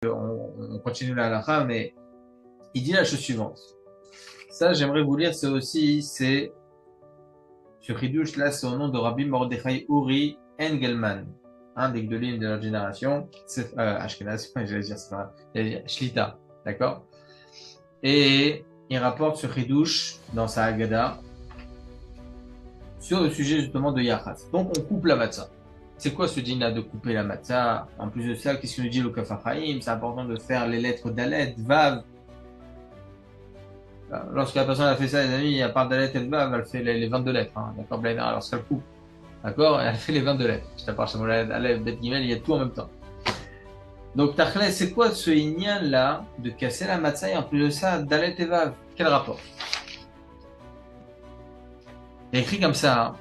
On continue la halakha, mais il dit la chose suivante. Ça, j'aimerais vous lire, c'est ce chidouche là, c'est au nom de Rabbi Mordechai Uri Engelman, un des gdolim de notre génération, c'est Ashkenaz, j'allais dire, c'est pas, j'allais dire Shlita, d'accord? Et il rapporte ce chidouche dans sa Haggadah sur le sujet justement de Yachatz. Donc on coupe la matzah. C'est quoi ce din-là de couper la matzah? En plus de ça, qu'est-ce que nous dit le Kaf HaChaim? C'est important de faire les lettres Dalet, Vav. Lorsque la personne a fait ça, les amis, à part Dalet et Vav, elle fait les 22 lettres, hein, d'accord, Blainara, lorsqu'elle coupe. D'accord? Elle fait les 22 lettres. Je t'apprends, Aleph, Bet Gimel, il y a tout en même temps. Donc, Tachlé, c'est quoi ce inyan-là de casser la matzah et en plus de ça, Dalet et Vav? Quel rapport? Il est écrit comme ça, hein.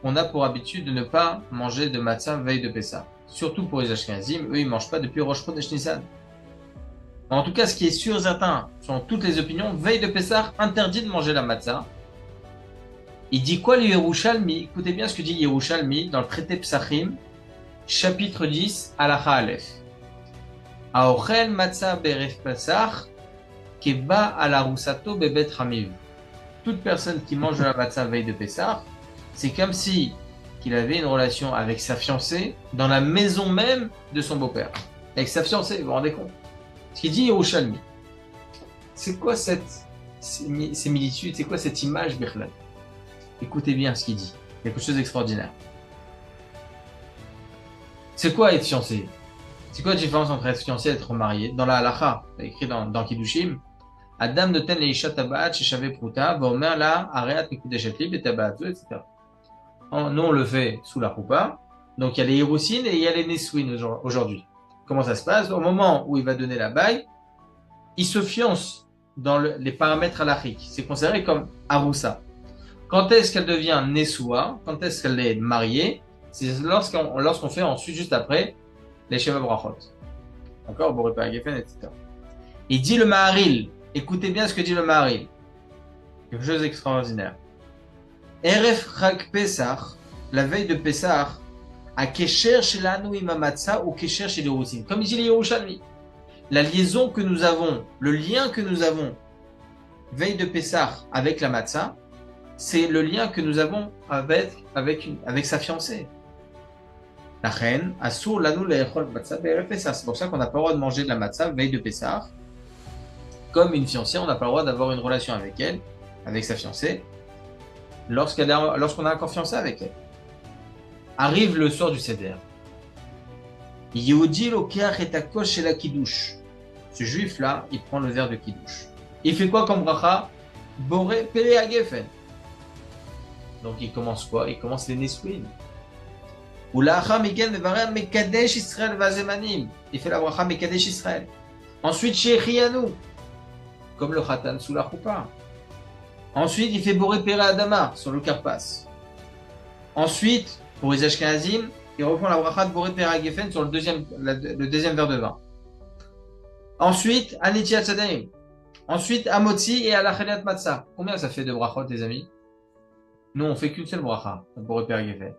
On a pour habitude de ne pas manger de matzah veille de Pessah. Surtout pour les Ashkenazim, eux, ils ne mangent pas depuis Rosh Chodesh Nissan. En tout cas, ce qui est sûr et certain, selon toutes les opinions, veille de Pessah, interdit de manger la matzah. Il dit quoi le Yerushalmi? Écoutez bien ce que dit Yerushalmi dans le traité Psachim, chapitre 10, Halacha Aleph. Aochel matzah beref Pesach, keba ala rusato bebet ramiv. Toute personne qui mange de la matzah veille de Pessah, c'est comme si qu'il avait une relation avec sa fiancée dans la maison même de son beau-père. Avec sa fiancée, vous vous rendez compte? Ce qu'il dit Yerushalmi. C'est quoi cette similitude? C'est quoi cette image, Birlan? Écoutez bien ce qu'il dit. Quelque chose d'extraordinaire. C'est quoi être fiancé? C'est quoi la différence entre être fiancé et être marié? Dans la halacha, écrit dans Kiddushim, Adam noten leisha tabaat sheshave pruta, v'omer la areat mikudeshet lib et tabaatu, etc. Nous, on le fait sous la roupa. Donc, il y a les Hiroussines et il y a les Nesouines aujourd'hui. Comment ça se passe? Au moment où il va donner la bague, il se fiance dans les paramètres halachiques. C'est considéré comme Aroussa. Quand est-ce qu'elle devient Nesoua? Quand est-ce qu'elle est mariée? C'est lorsqu'on fait ensuite, juste après, les Sheva Brachot. D'accord? Boré Geffen, etc. Il dit le Maharil. Écoutez bien ce que dit le Maharil. Quelque chose d'extraordinaire. Eref Chag Pesach, la veille de Pesach, à Kesher Shelanu Imamatsa ou Kesher Shel Yerushin. Comme il dit les Yerushalmi. La liaison que nous avons, le lien que nous avons, veille de Pesach avec la Matzah, c'est le lien que nous avons avec sa fiancée. La reine, Asur Lanu Le'echol Matzah Be'erev Pesach. C'est pour ça qu'on n'a pas le droit de manger de la Matzah veille de Pesach. Comme une fiancée, on n'a pas le droit d'avoir une relation avec elle, avec sa fiancée, lorsqu'on a encore fiancé avec elle. Arrive le soir du Seder. Yehudi lokeach et akosh shel kiddush. Ce juif-là, il prend le verre de kiddush. Il fait quoi comme bracha? Boré pere hagefen. Donc il commence quoi? Il commence les nesouin. Ou la'achar miken mevarer mekadesh Israël vazemanim. Il fait la bracha mekadesh Israël. Ensuite shechianu, comme le khatan sous la choupa. Ensuite il fait boré pere adama sur le karpas. Ensuite pour les Ashkenazim, ils refont la bracha de boré pere hagefen sur le deuxième verre de vin. Ensuite aniti atzadaim. Ensuite amotzi et alachelat matzah. Combien ça fait de brachot, les amis? Nous, on fait qu'une seule bracha, Boré Père Geffen.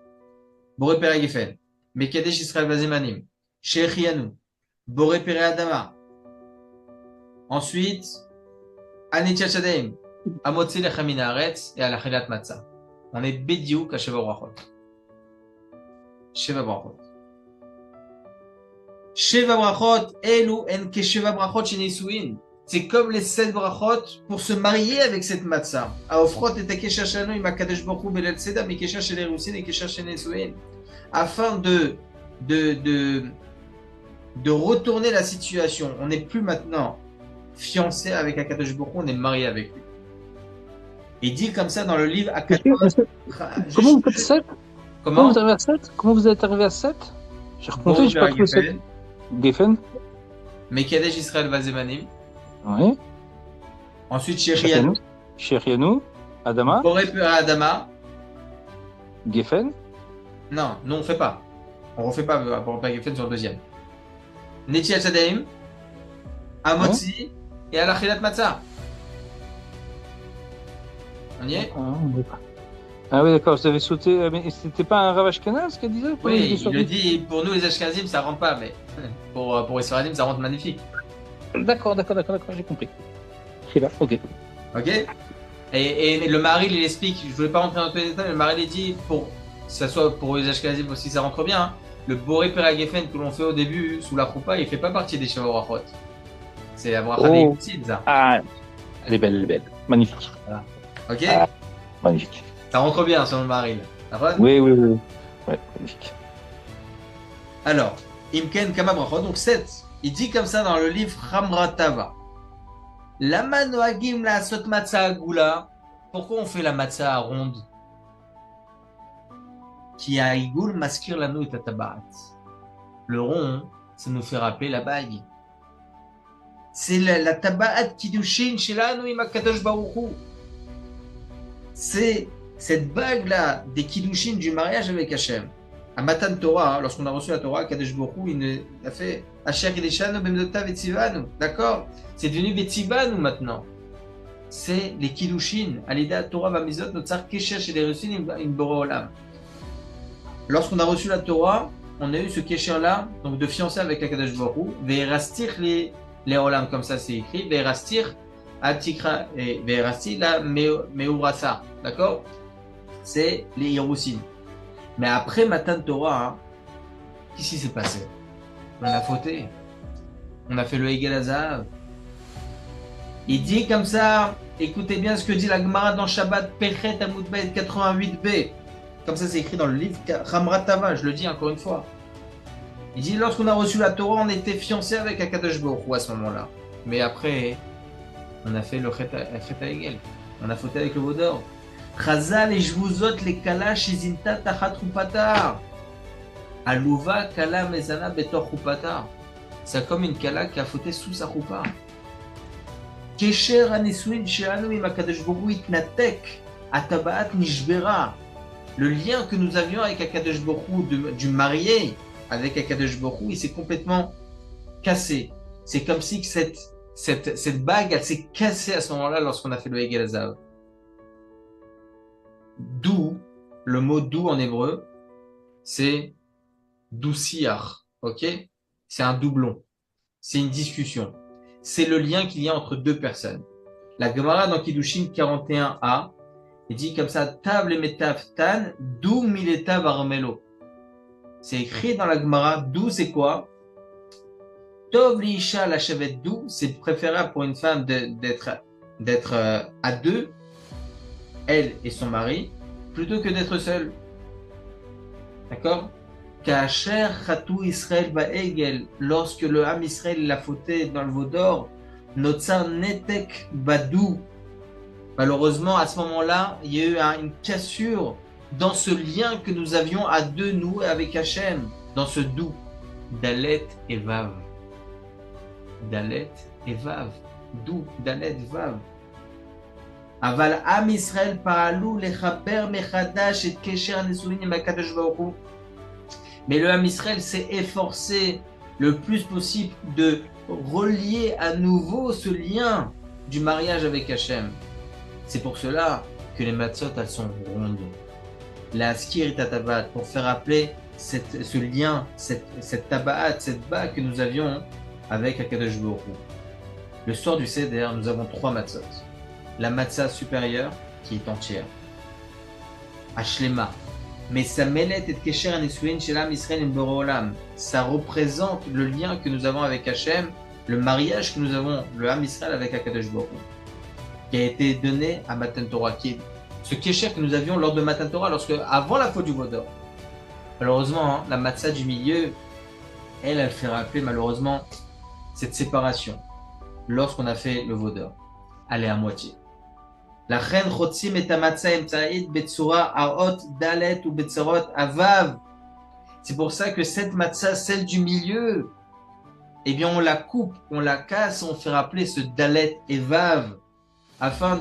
Boré Père Geffen. Mekadesh Israël Vazemanim. Shechianu. Boré Père Adama. Ensuite, Anitia Shadeim. Amotzi Lechamina Haaretz et Alachilat Matzah. On est Bediouk à Sheva Brachot. Sheva Brachot. Sheva Brachot, Elu en ke Sheva Brachot Shenisuin. C'est comme les 7 brachot pour se marier avec cette matzah. Aofrot et Kesher Shalanu im Hakadosh Baruch Hu belel Seda mi Kesher shel Yerushin et Kesher shel Nesuin. Afin de retourner la situation. On n'est plus maintenant fiancé avec Hakadosh Baruch Hu, on est marié avec lui. Il dit comme ça dans le livre Hakadosh. Comment vous faites 7? Comment vous arrivez à 7? Comment vous êtes arrivé à 7? J'ai remonté, j'ai pas trouvé 7. Geffen. Mekadesh Israël Vazemanim. Oui. Ensuite, Shechianu. Shechianu. Adama. Boré Père Adama. Geffen. Non, nous on fait pas. On refait pas Boré Père Geffen sur le deuxième. Neti Atzadaim. Amotzi et Alachilat Matzah. On y est? Ah oui, d'accord, vous avez sauté. Mais c'était pas un Rav Ashkenaz qui disait pour les Oui, il histoires le de- dit, pour nous les Ashkenazim, ça rentre pas, mais pour les Sfaradim, ça rentre magnifique. D'accord, j'ai compris. C'est là, ok. Ok? Et le mari, il explique, je voulais pas rentrer dans tous les détails, mais le mari, il dit, pour que ça soit pour les Ashkenazim aussi, ça rentre bien, hein, le Boré Peragefen que l'on fait au début sous la choupa, il fait pas partie des Shavorachot. C'est la bracha des Oh, Yitzhak, ça. ah, elle est belle. Magnifique. Voilà. Ok? Ah, magnifique. Ça rentre bien selon le mari, là. D'accord? Oui. Ouais, magnifique. Alors, Imken Kama Brachot, donc 7. Il dit comme ça dans le livre Hamratava. Lama noagim la sot matzah agula. Pourquoi on fait la matzah ronde? Qui a igul maskir lanu et tabaat. Le rond, ça nous fait rappeler la bague. C'est la tabaat kiddushin shelanu im hakadosh baruch hu. C'est cette bague-là des kiddushin du mariage avec Hachem. À Matan Torah, lorsqu'on a reçu la Torah, Kadesh Baruch Hu, il a fait Asher Kedeshanu Bemdota Vetzivanu. D'accord? C'est devenu Vetzivanu maintenant. C'est les kiddushin. Alida Torah Vamizot Notzar Kesher chez les Russin in Boro Olam. Lorsqu'on a reçu la Torah, on a eu ce Kesher-là, donc de fiancer avec la Kadesh Baruch Hu, Ve'erastir les Olam, comme ça c'est écrit, Ve'erastir Atikra et Ve'erastir la Meurasa. D'accord? C'est les Hirusin. Mais après Matan Torah, hein, qu'est-ce qui s'est passé? On a fauté. On a fait le Egel Hazahav. Il dit comme ça, écoutez bien ce que dit la Gemara dans Shabbat, Pechet Amud Bet 88b. Comme ça, c'est écrit dans le livre Hamratava, je le dis encore une fois. Il dit, lorsqu'on a reçu la Torah, on était fiancés avec Akadosh Baruch Hu à ce moment-là. Mais après, on a fait le Chet Egel. On a fauté avec le Vaudor. Chazal et Jvuzot les Kala Shizinta Tachat Chupatar. Alouva Kala Mezana Betor Chupatar. C'est comme une Kala qui a fauté sous sa Chupa. Kesher Anesuin Sheanu im Akadosh Baruch Hu Itnatek Atabaat Nishbera. Le lien que nous avions avec Akadosh Baruch Hu du marié avec Akadosh Baruch Hu, il s'est complètement cassé. C'est comme si cette bague, elle s'est cassée à ce moment-là lorsqu'on a fait le Egel Hazahav. D'où, le mot d'où en hébreu, c'est douciar, ok? C'est un doublon. C'est une discussion. C'est le lien qu'il y a entre deux personnes. La Gemara dans Kiddushin 41a, il dit comme ça, Tav le metav tan, d'où mileta barmelo. C'est écrit dans la Gemara, d'où c'est quoi? Tov liisha la chevet d'où, c'est préférable pour une femme d'être à deux, elle et son mari, plutôt que d'être seule. D'accord? Kacher chatou Israël ba'egel, lorsque le Ham Israël l'a fauté dans le veau d'or, notzar netek badou. Malheureusement, à ce moment-là, il y a eu une cassure dans ce lien que nous avions à deux, nous, avec Hachem, dans ce doux. Dalet et Vav. Dalet et Vav. Doux, Dalet, Vav. Aval Am Israël paralou lechaber mechadash et kesher nesuin im hakadosh baruch hu. Mais le Ham Israël s'est efforcé le plus possible de relier à nouveau ce lien du mariage avec Hachem. C'est pour cela que les matzot, elles sont rondes. La skir et tabaat, pour faire rappeler ce lien, cette tabaat, cette bague que nous avions avec Akadosh Baruch Hu. Le soir du Seder, nous avons 3 matzot. La matzah supérieure, qui est entière. Ashlema. Mais sa melet et kesher anesuin shelam Israël in boro olam. Ça représente le lien que nous avons avec Hachem, le mariage que nous avons, le Ham Israël avec Akadosh Baruch Hu, qui a été donné à Matan Torah, qui est ce kesher que nous avions lors de Matan Torah, avant la faute du veau d'or. Malheureusement, la matzah du milieu, elle fait rappeler malheureusement cette séparation lorsqu'on a fait le veau d'or. Elle est à moitié. La reine chotzim et matzah emtsaïd betsura aot dalet ou betsorot avav. C'est pour ça que cette matzah, celle du milieu, eh bien on la coupe, on la casse, on fait rappeler ce dalet et vav, afin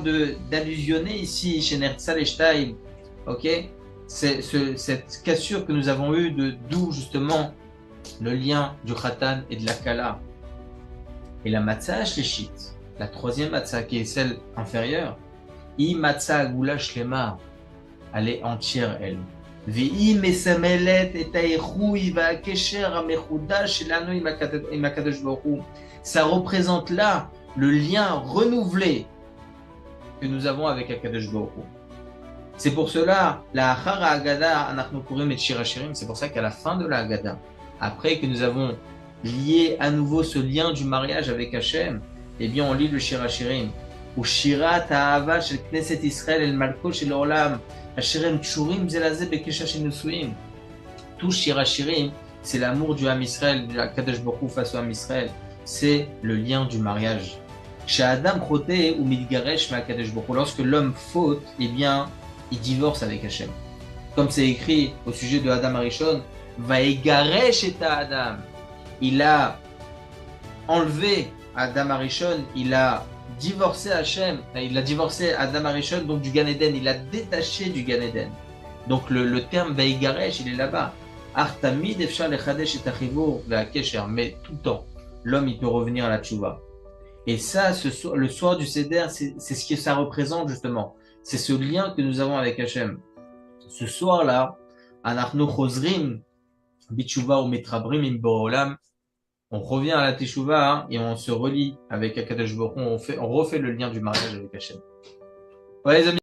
d'allusionner ici chez Nerzal et Shtaim, ok, cette cassure que nous avons eue, d'où justement le lien du Khatan et de la Kala. Et la matzah shleshit, la troisième matzah qui est celle inférieure, I matzah agula shlema, elle est entière, elle. והיא מסמלת את האיחוי והקשר המחודש שלנו עם הקדוש ברוך הוא. Ça représente là le lien renouvelé que nous avons avec הקדוש ברוך הוא. C'est pour cela, la Achar Haggadah, אנחנו קוראים את שיר השירים, c'est pour ça qu'à la fin de la Haggadah, après que nous avons lié à nouveau ce lien du mariage avec Hachem, eh bien on lit le Shir HaShirim. ou Shirat Ahava shel Knesset Israël el Malko shel Olam, asher הם קשורים זה לזה בקשר של נישואים. Tout Shir HaShirim, c'est l'amour du Ham Israël, du Kadosh Baruch Hu face au Ham Israël. C'est le lien du mariage. Sha'adam choté ou mitgaresh ma'Kadosh Baruch Hu. Lorsque l'homme faute, eh bien, il divorce avec Hachem. Comme c'est écrit au sujet de Adam Arishon, Vaegaresh et Adam. Il a enlevé Adam Arishon, il a divorcé Hachem, il a divorcé Adam Arishon, donc du Gan Eden, il a détaché du Gan Eden. Donc le terme Vaegaresh, il est là-bas. Artamid efshar lechadesh et achivur ve'akesher, mais tout le temps, l'homme il peut revenir à la tchouva. Et ça, le soir du Seder, c'est ce que ça représente justement. C'est ce lien que nous avons avec Hachem. Ce soir-là, Anachnu chozrim bitchouva ou mitrabrim im borolam. On revient à la teshuva et on se relie avec Akadosh Baruch Hu. On refait le lien du mariage avec Hachem. Ouais, les amis.